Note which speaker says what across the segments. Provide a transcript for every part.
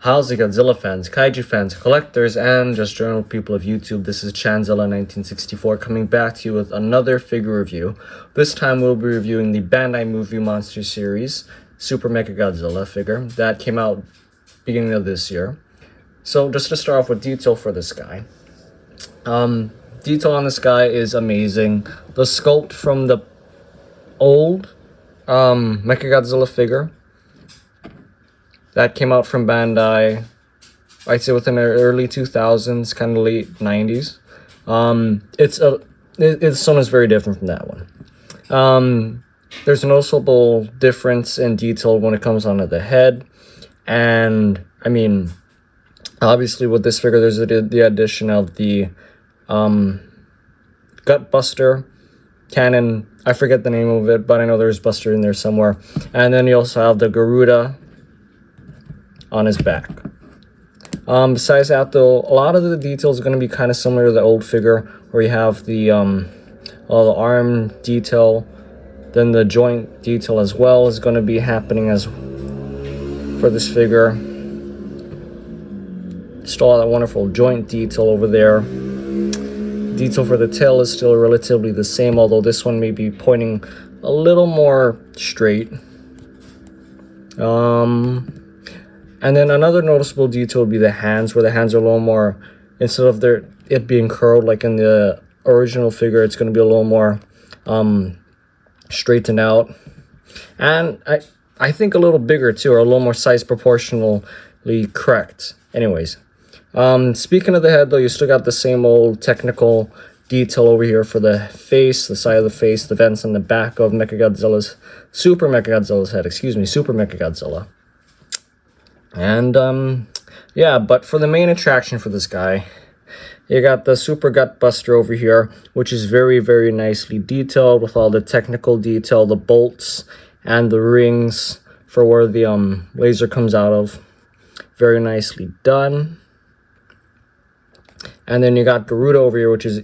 Speaker 1: How's it, Godzilla fans, kaiju fans, collectors, and just general people of YouTube? This is Chanzilla1964 coming back to you with another figure review. This time we'll be reviewing the Bandai Movie Monster Series Super Mecha-Godzilla figure that came out beginning of this year. So just to start off with detail for this guy. Detail on this guy is amazing. The sculpt from the old Mechagodzilla figure that came out from Bandai, I'd say within the early 2000s, kind of late 90s. This one is very different from that one. There's a noticeable difference in detail when it comes onto the head, and I mean, obviously with this figure, there's the addition of the Gut Buster cannon. I forget the name of it, but I know there's Buster in there somewhere. And then you also have the Garuda on his back. Besides that, though, a lot of the details are going to be kind of similar to the old figure, where you have the arm detail, then the joint detail as well is going to be happening as for this figure. Still all that wonderful joint detail over there. Detail for the tail is still relatively the same, although this one may be pointing a little more straight. And then another noticeable detail would be the hands, where the hands are a little more, instead of it being curled like in the original figure, it's going to be a little more straightened out. And I think a little bigger too, or a little more size proportionally correct. Anyways, speaking of the head though, you still got the same old technical detail over here for the face, the side of the face, the vents on the back of Super Mecha-Godzilla's head, Super Mecha-Godzilla. And yeah, but for the main attraction for this guy, you got the Super Gut Buster over here, which is very, very nicely detailed with all the technical detail, the bolts and the rings for where the laser comes out of. Very nicely done. And then you got Garuda over here, which is,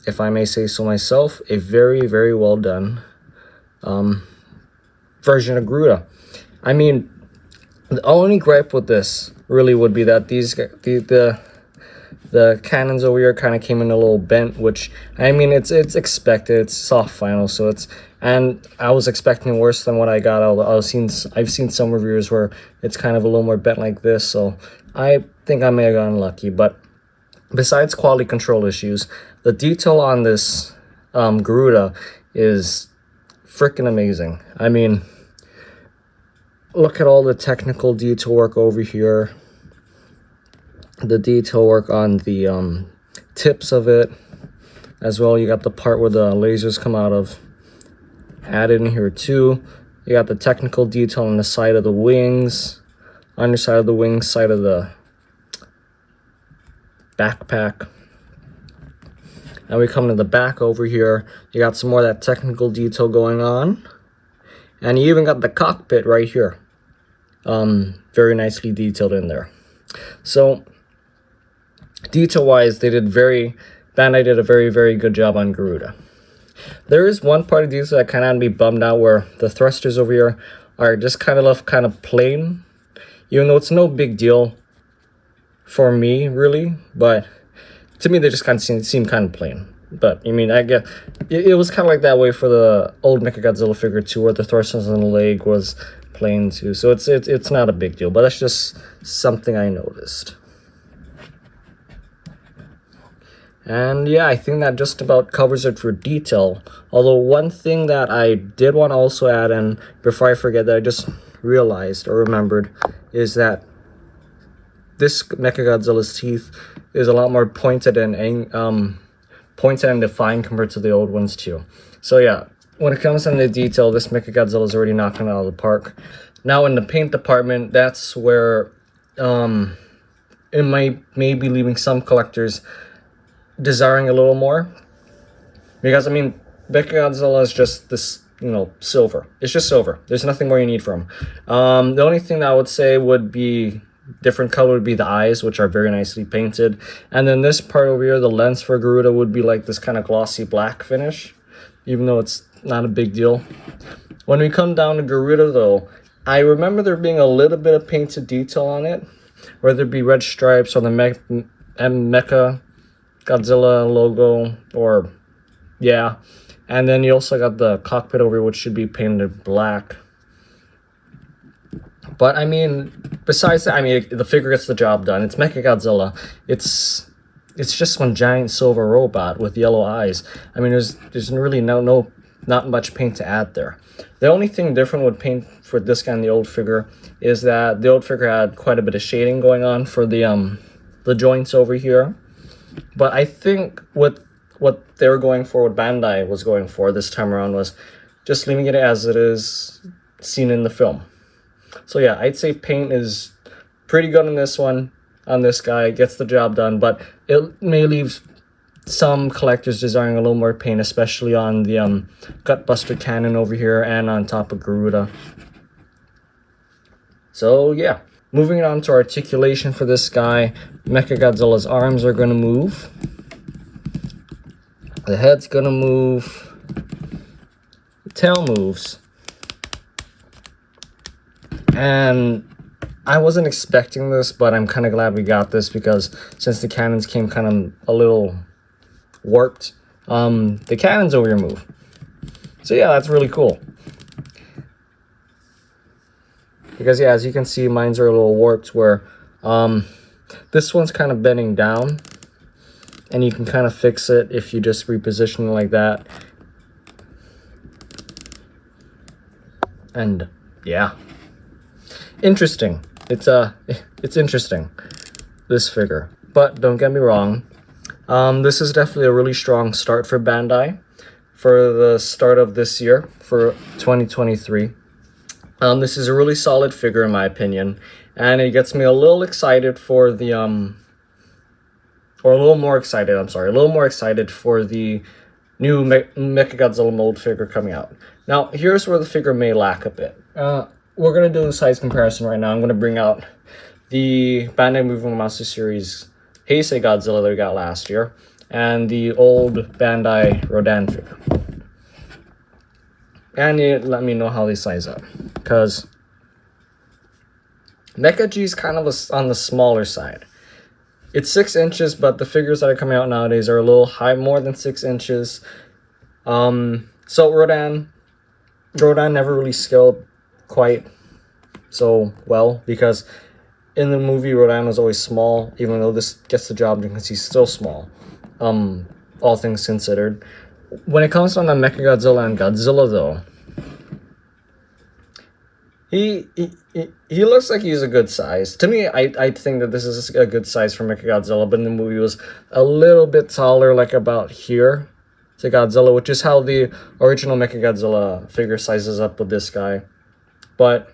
Speaker 1: if I may say so myself, a very, very well done version of Garuda. I mean, the only gripe with this really would be that the cannons over here kind of came in a little bent, which, I mean, it's expected. It's soft final, so and I was expecting worse than what I got. I've seen some reviewers where it's kind of a little more bent like this, so I think I may have gotten lucky. But besides quality control issues, the detail on this Garuda is freaking amazing. I mean, look at all the technical detail work over here. The detail work on the tips of it as well. You got the part where the lasers come out of added in here too. You got the technical detail on the side of the wings, underside of the wings, side of the backpack. And we come to the back over here. You got some more of that technical detail going on. And you even got the cockpit right here. Very nicely detailed in there. So, detail-wise, Bandai did a very, very good job on Garuda. There is one part of detail that kind of be bummed out, where the thrusters over here are just kind of left kind of plain. Even though it's no big deal for me, really. But to me, they just kind of seem kind of plain. But, I mean, I guess it was kind of like that way for the old Mechagodzilla figure too, where the thrusters on the leg was plain too. So it's not a big deal, but that's just something I noticed. And yeah, I think that just about covers it for detail. Although one thing that I did want to also add, and before I forget, that I just realized or remembered, is that this Mechagodzilla's teeth is a lot more pointed and defined compared to the old ones too. So yeah, when it comes to the detail, this Mechagodzilla is already knocking it out of the park. Now in the paint department, that's where it may be leaving some collectors desiring a little more, because I mean, Mechagodzilla is just this, silver. It's just silver. There's nothing more you need from him. The only thing that I would say would be different color would be the eyes, which are very nicely painted. And then this part over here, the lens for Garuda, would be like this kind of glossy black finish, even though it's not a big deal. When we come down to Garuda though, I remember there being a little bit of painted detail on it, whether it be red stripes on the Mecha Godzilla logo, or yeah. And then you also got the cockpit over here, which should be painted black. But I mean, besides that, I mean, the figure gets the job done. It's Mechagodzilla. It's just one giant silver robot with yellow eyes. I mean, there's really not much paint to add there. The only thing different with paint for this guy and the old figure is that the old figure had quite a bit of shading going on for the joints over here. But I think what they were going for, what Bandai was going for this time around, was just leaving it as it is seen in the film. So yeah, I'd say paint is pretty good on this one. On this guy, gets the job done, but it may leave some collectors desiring a little more paint, especially on the Gutbuster cannon over here and on top of Garuda. So yeah, moving on to articulation for this guy. Mechagodzilla's arms are going to move. The head's going to move. The tail moves. And I wasn't expecting this, but I'm kind of glad we got this, because since the cannons came kind of a little warped, the cannons over here move. So yeah, that's really cool. Because yeah, as you can see, mines are a little warped, where this one's kind of bending down, and you can kind of fix it if you just reposition it like that. And yeah, interesting. It's interesting, this figure. But don't get me wrong, this is definitely a really strong start for Bandai for the start of this year, for 2023. This is a really solid figure in my opinion, and it gets me a little excited for the or a little more excited for the new Mechagodzilla mold figure coming out. Now, here's where the figure may lack a bit. We're going to do a size comparison right now. I'm going to bring out the Bandai Moving Monster Series Heisei Godzilla that we got last year, and the old Bandai Rodan figure. And you let me know how they size up, because Mecha G is kind of on the smaller side. It's 6 inches, but the figures that are coming out nowadays are a little high, more than 6 inches. So Rodan never really scaled quite so well, because in the movie Rodan was always small, even though this gets the job because he's still small, all things considered. When it comes down to Mechagodzilla and Godzilla, though, he looks like he's a good size. To me, I think that this is a good size for Mechagodzilla, but in the movie was a little bit taller, like about here to Godzilla, which is how the original Mechagodzilla figure sizes up with this guy. But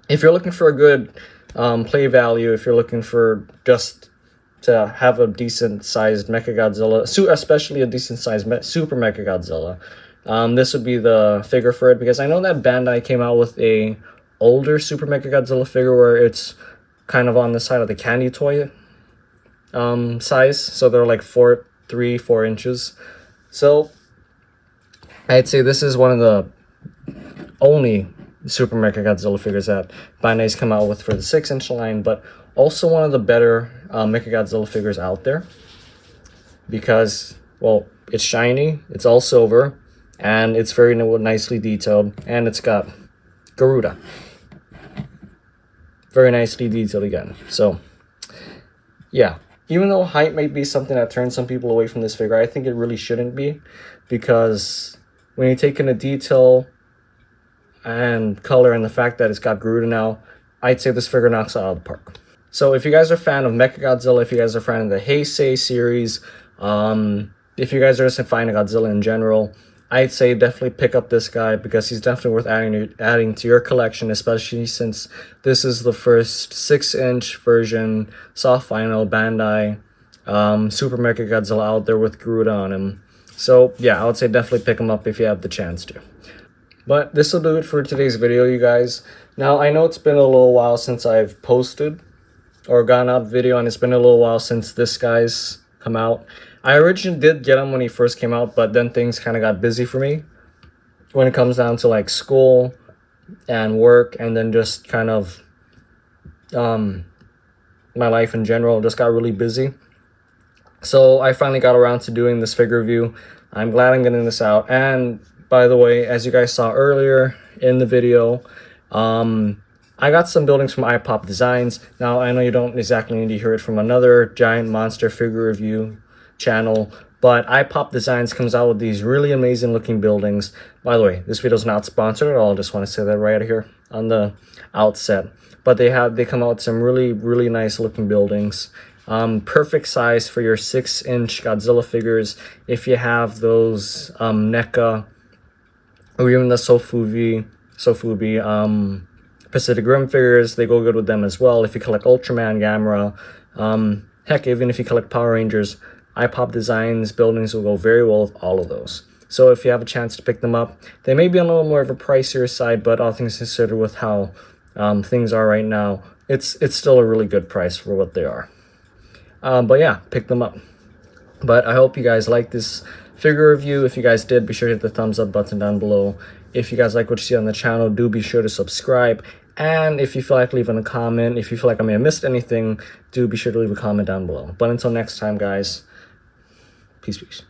Speaker 1: if you're looking for a good play value, if you're looking for just to have a decent sized Mechagodzilla, especially a decent sized Super Mecha-Godzilla, this would be the figure for it, because I know that Bandai came out with a older Super Mecha-Godzilla figure where it's kind of on the side of the candy toy size, so they're like 4 inches. So I'd say this is one of the only Super Mecha-Godzilla figures that Bandai's come out with for the 6-inch line, but also one of the better Mecha-Godzilla figures out there, because, well, it's shiny, it's all silver, and it's very nicely detailed, and it's got Garuda. Very nicely detailed again. So, yeah. Even though height might be something that turns some people away from this figure, I think it really shouldn't be, because when you take in the detail and color and the fact that it's got Garuda now, I'd say this figure knocks it out of the park. So if you guys are a fan of Mechagodzilla, if you guys are a fan of the Heisei series, if you guys are just a fan of Godzilla in general, I'd say definitely pick up this guy, because he's definitely worth adding to your collection, especially since this is the first 6-inch version soft vinyl Bandai Super Mecha-Godzilla out there with Garuda on him. So yeah, I would say definitely pick him up if you have the chance to. But this will do it for today's video, you guys. Now, I know it's been a little while since I've posted or gotten out video, and it's been a little while since this guy's come out. I originally did get him when he first came out, but then things kind of got busy for me when it comes down to like school and work, and then just kind of my life in general just got really busy. So I finally got around to doing this figure review. I'm glad I'm getting this out. And by the way, as you guys saw earlier in the video, I got some buildings from iPop Designs. Now, I know you don't exactly need to hear it from another giant monster figure review channel, but iPop Designs comes out with these really amazing looking buildings. By the way, this video is not sponsored at all. I just want to say that right here on the outset. But they come out with some really nice looking buildings. Perfect size for your 6-inch Godzilla figures. If you have those NECA or even the Sofubi Pacific Rim figures, they go good with them as well. If you collect Ultraman, Gamera, heck, even if you collect Power Rangers, iPop Designs buildings will go very well with all of those. So if you have a chance to pick them up, they may be on a little more of a pricier side, but all things considered with how things are right now, it's still a really good price for what they are. But yeah, pick them up. But I hope you guys like this figure review. If you guys did, be sure to hit the thumbs up button down below. If you guys like what you see on the channel, do be sure to subscribe. And if you feel like leaving a comment, if you feel like I may have missed anything, do be sure to leave a comment down below. But until next time, guys, peace.